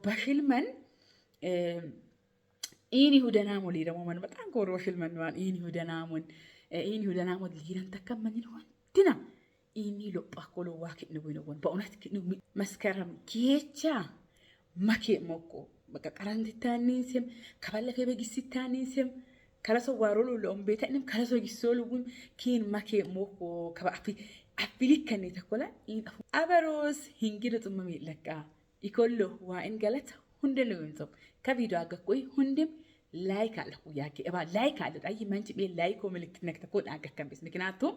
በሽልመን ኢኒ ሁደናሞን ሊረሞመን በጣም ኮሮ በሽልመን ዋን ኢኒ ሁደናሞን ሊረን ተከመን ነው ድና ኢኒ ሎጳ ኮሎ ዋኪት ነው ነው በእውነት መስከረም ጌቻ ማኬ ሞቆ በቃ ቀራንቲታኒንስም ከባለፈ በጊስታኒንስም ከለሶ ዋሮሎ ሎም ቤተንም ከለሶ ጊሶሉም ኪን ማኬ ሞቆ ከባፊ አፊሊከኔ ተኮላ አበሮስ ሂንጊዶ ጥመም ይለቃ ይኮሎ ዋኢን ገለት ሁንደም ነው ከቪዲዮ አገቆይ ሁንደም ላይክ አለ ያኬ እባ ላይክ አለ ጣይ መንጭ ቤ ላይክ ምልክት ነክተ ኮድ አገከምስ ምክንያቱም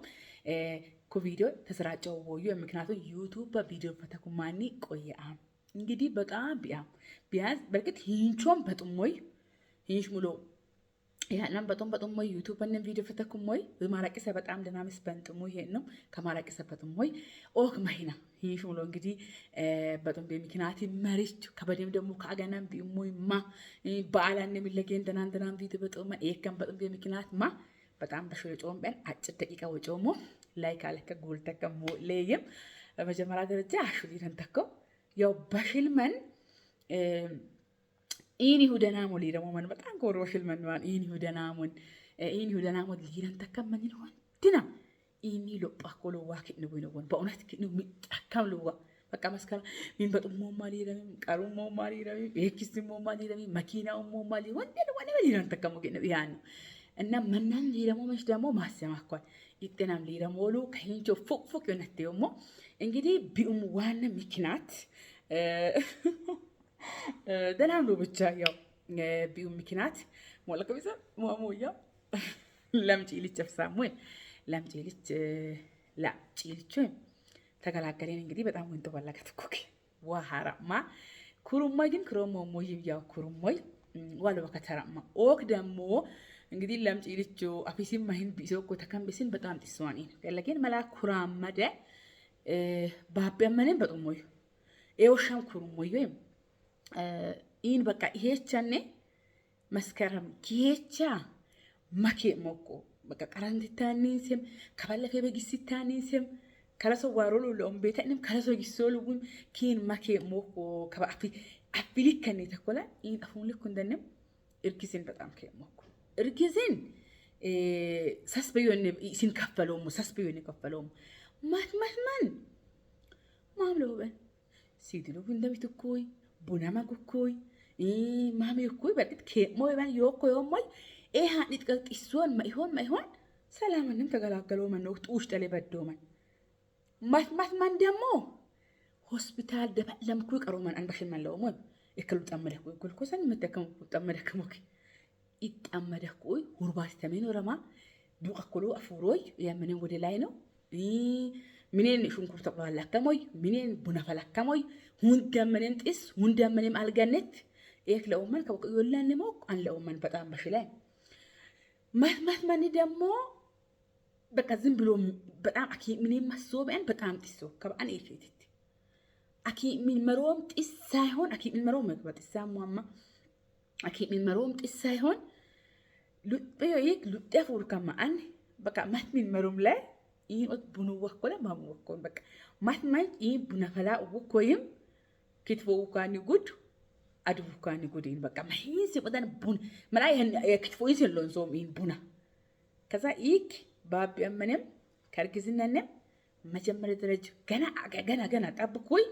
ኮቪዲዮ ተሰራጨው ወዩ ምክንያቱም ዩቲዩብ በቪዲዮ ፈተኩማኒ ቆያ እንግዲህ በጣም ቢያዝ በርግጥ ሂንቾም በጥሞይ ሂንች ሙሉ ያናም በጥሞይ ዩቲዩብ በነ ቪዲዮ ፈተኩሞይ በማራቂሰ በጣም ደናምስ በንጥሙ ይሄ ነው ከማራቂሰ በጥሞይ ኦክ ማሂና ሂንች ሙሉ እንግዲህ በጥም በምክንያት መሪች ከበደም ደግሞ ካገናም ቢሞይማ በአላን የሚለገን ደናን ቪዲዮ በጥማ ኤከም በጥም በምክንያት ማ በጣም በሾጮም በን አጭር ደቂቃ ወጮሞ ላይክ አለከ ጎል ተከሞ ለየም በመጀመሪያ ደረጃ አሹሊ ተንተከው ያው በሽልመን ኢኒ ሁደናሞን ሊረሞመን በጣም ኮሮ በሽልመን ዋን ኢኒ ሁደናሞን ሊረን ተከመን ነው ድና ኢኒ ሎጳ ኮሎ ዋኪት ነው ነው በእውነት ነው ሚጣካም ልዋ በቃ መስከረም ምን በጥሞ ማሊ ረም ቀሩሞ ማሊ ረም የኪስሞ ማሊ ረም መኪናው ማሊ ወንደ ሊረን ተከመው ነው ያን ነው እና መናን ሊረሞመሽ ደግሞ ማሰማኳል ይጥናም ሊረሞሉ ከሂንቾ ፎቅ የነተውሞ እንግዲህ ቢኡም ዋና ምክንያት ደናም ነው ብቻ ያው ቢኡም ምክንያት ሞለከ ቢዛ ሞሞያ ለምጪ ልጨፍሳም ወይ ለምጪ ልጭ ላጭ ልጭ ተገላገለን እንግዲህ በጣም ወንቶ ባላከት ኮክ ወሃራማ ኩሩማይ ግን ክሮሞ ሞይ ያው ኩሩማይ ዋለ በከተራማ ኦክ ደግሞ እንግዲህ ለምጪ ልጭ አፊሲም ማሂን ቢሶኮ ተከምብሲን በጣም ጥስዋኒ ለለገን መላ ኩራመደ ባበመነን በጥሞይ ኤውሻም ኩሩሞይ ወይ ኢን በቃ ይሄቻኔ መስከረም ጌቻ ማኬ ሞቆ በቃ ቀራንቲታኒንስም ከባለፈ በጊስታኒንስም ከለሶ ዋሮሎ ሎም ቤተንም ከለሶ ጊሶሉም ኪን ማኬ ሞቆ ከባፊ አፊሊከኔ ተኮላ ኢን አፉን ልኩ እንደንም እርጊዝን በጣም ከሞቆ እርጊዝን ሰስበዮን ሲንከፈለውም ሰስበዮን ከፈለውም ማን ማምሎበን ሲድሉ እንደሚት ኮይ ቡናማ ኮይ ማሚ ኮይ በርግጥ ከሞይ ባን ዮኮ ዮሞይ ኤሃ ሊጥቀጥሶን ማይሆን ሰላምንም ተገላገለው ነው ጡሽ ተለ በዶመን ማን ደግሞ ሆስፒታል ደበለምኩ ቀሮማን አንበሽን ማለው ሞይ እክሉ ጠመደኩ ጉልኮሰን መተከም ጠመደከሙ ይጣመደኩ ሁርባስ ተመኑ ረማ ዱቀኩሉ አፉሮይ ያመነን ወደ ላይ ነው ምንን ሽንኩርት ተቆላላከሞይ ምንን ቡና ፈላከሞይ ሁንደመነን ጥስ ሁንደመነን አልገነት ኤክ ለኡመን ከወላን ሞቅ አንለኡመን በጣም በሽላይ ማን ደግሞ በቃ ዝም ብሎ በጣም አኪ ምንን ማሶበን በጣም ጥሶ ከባን ኤፌት አኪ ምን መሮም ጥስ ሳይሆን አኪ ምን መሮም መግባት ሳማማ አኪ ምን መሮም ጥስ ሳይሆን ሉጤፉር ከማን በቃ ምን መሮም ላይ ይሄን ቡኑ ወኮለ ማሙ ወኮን በቃ ማትማይ ይሄ ቡና ፈላ ወኮይም ክትፎ ካኒ ጉድ አድቡ ካኒ ጉድን በቃ ማይስ ይቆዳን ቡን መላ ክትፎ ይዘሎን ዞም ይሄን ቡና ከዛ ይክ ባብ ያመነም ከርግዝናንም መጀመሪያ ደረጃ ገና ጠብቆይ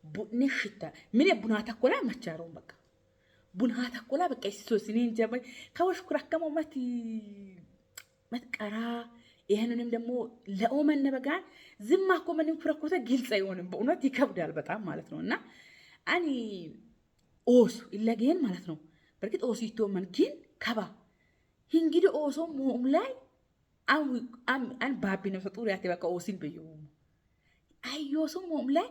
ቡኔ ሽታ ምን ቡና ተኮላ መቻሮን በቃ ቡና ተኮላ በቃ ሲሶስኔን ጀመር ከወሽኩራ ከመመት መትቀራ ይሄንንም ደግሞ ለኦመን ነበጋን ዝም አኮ ምንም ፍረኮተ ግልጽ አይሆንም በእውነት ይከብዳል በጣም ማለት ነውና አኒ ኦስ ይለገን ማለት ነው በርግጥ ኦስ ይቶመን ግን ከባ እንግዲህ ኦሶ ሞም ላይ አን ባቢ ነው ተጡር ያተ በቃ ኦሲን በየው አዮሶ ሞም ላይ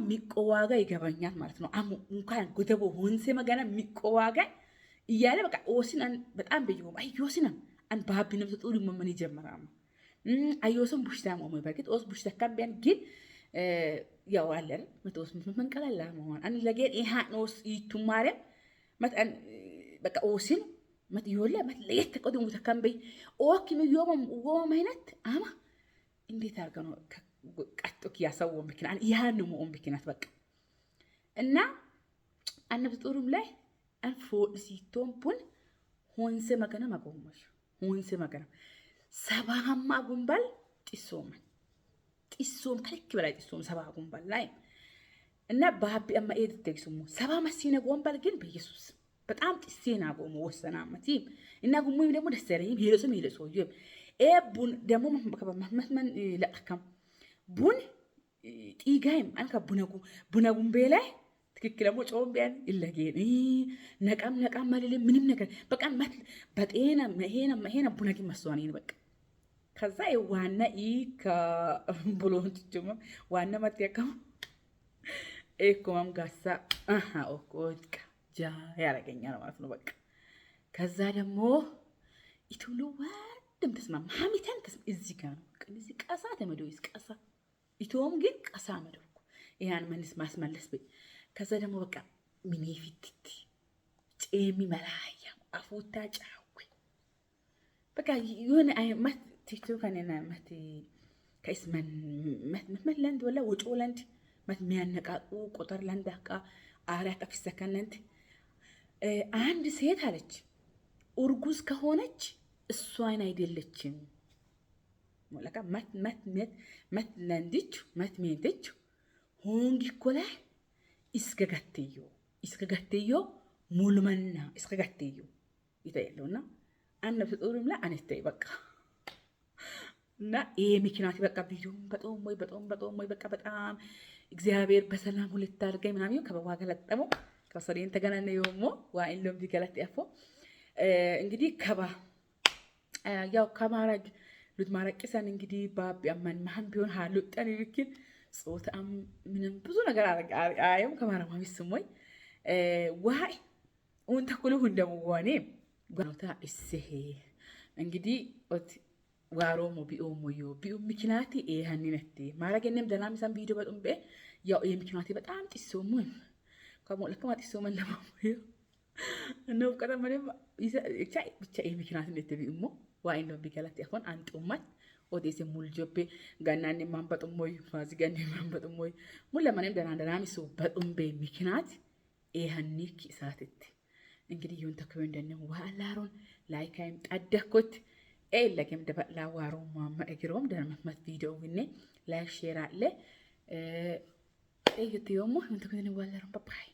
ሚቆዋጋ ይገባኛል ማለት ነው እንኳን ጎተቦ ሆንሴ መጋና ሚቆዋጋ እያለ በቃ ኦሲን በጣም በየው አዮሲና አን ባቢ ነው ተጡር ምን ይጀምራል አዮሶም ቡሽታ ሞም በርግጥ ኦስ ቡሽታ ካምቢያን ግን ያው አለን መተውስ ምን ቀላል ማሆን አን ለጌት ይሃ ኖስ ይቱማረ መጣን በቃ ኦሲን መት ይወለ መት ለየት ተቆደሙ ተካምበይ ኦኪ ነው ወማ አይነት አማ እንዴት አርገ ነው ቀጥቅ ያሰው ምክንያት ያን ነው ሞም ምክንያት በቃ እና أنا بتقولهم له أنا فوق سيتون بون هون سما كنا ما قومش هون سما كنا سبعة ما قنبل تسوم كلك ولا تسوم سبعة قنبل لاي እና ባቢ አማ ኤድቴክሱሙ ሰባ ማሲነ ጎንባል ግን በኢየሱስ በጣም ጥሴና ጎሙ ወሰናመቲ እና ጉሙ ደግሞ ደሰረኝ ሄለሱም ሄለሱ ይብ ኤቡን ደግሞ ማህመን ለአከም ቡን ጢጋይም አንካ ቡነጉም በላይ ትክክል ደግሞ ጾም ቢያን ይለጌን ነቃም ማለለ ምንም ነገር በቃ ማት በጤና መሄና ቡነጊ መስዋኒ በቃ ከዛ ዋና ከብሎንት ጀመ ዋና ማጥያከም ኤኮም ጋሳ ኦኮትካ ጃ ያረገኛል ማለት ነው በቃ ከዛ ደግሞ ኢቱሉ ወንድም ተስማ ማሚተን እዚህ ጋር ነው እዚህ ቀሳ ተመደው ይስቀሳ ኢቶም ግን ቀሳ መደውኩ ያን መንስ ማስመለስ በይ ከዛ ደግሞ በቃ ምን ይፍትት ጨሚ መላያ አፉታ ጫው በቃ የሆነ አይ ማት ቲክቶክ አነና ማት ከስመን መትመለንድ ወላ ወጮለንድ መትሚያነቃቁ ቁጥር ለንዳቃ አራት አፍሰከነንት አንድ ሴት አለች ኡርጉዝ ከሆነች እሷን አይደለችም ወላካ መትለንድች መትሜንትች ሆንጊ ኮላ እስከጋተዮ ሙሉመና እስከጋተዮ ይታየለውና አንድ ፍጡርም ላይ አነስተይ በቃ እና ይሄ ምክንያት በቃ ቪዲዮ በጣም ወይ በቃ በጣም እግዚአብሔር በሰላም ሁለት አድርገኝ ምናምን ከበዋጋ ለጠመው ከሰሪን ተገናነ ይወሞ ዋኢሎም ዲገላት ያፎ እንግዲህ ያው ከማረግ ሉት ማረቅሰን እንግዲህ ባብ ያማን ማህም ቢሆን ሃሉጠን ይብክል ጾታም ምንም ብዙ ነገር አየም ከማራማሚ ስሞይ ዋይ ወንተ ኩሉ እንደምዋኔ ጓውታ እሰሄ እንግዲህ ዋሮሞ ቢኦ ምክንያት ይሄንነቴ ማረገንም ደናምሳን ቪዲዮ በጥምበ ያው ምክንያት በጣም ጥሶሙ ከሞለከማ ጥሶሙ ለማሙ ነው ቀደመንም ብቻ ምክንያት እንደተ ቢሞ ዋይ ነው ቢገላት ያፎን አንጡማት ኦዴስ ሙልጆቤ ጋናኔ ማንበጥሞይ ፋዚጋኔ ማንበጥሞይ ሙለማንም ደናሚሱ በጥምበ ምክንያት ይሄንክ ሳትት እንግዲህ ይሁን ተከው እንደነው ዋላሮን ላይካይም ጠደኩት لكن دبا لا وارو ما اجروم ده ما فيديو مني لا شير عليه ايه يومو انت كنت نقول لهم باي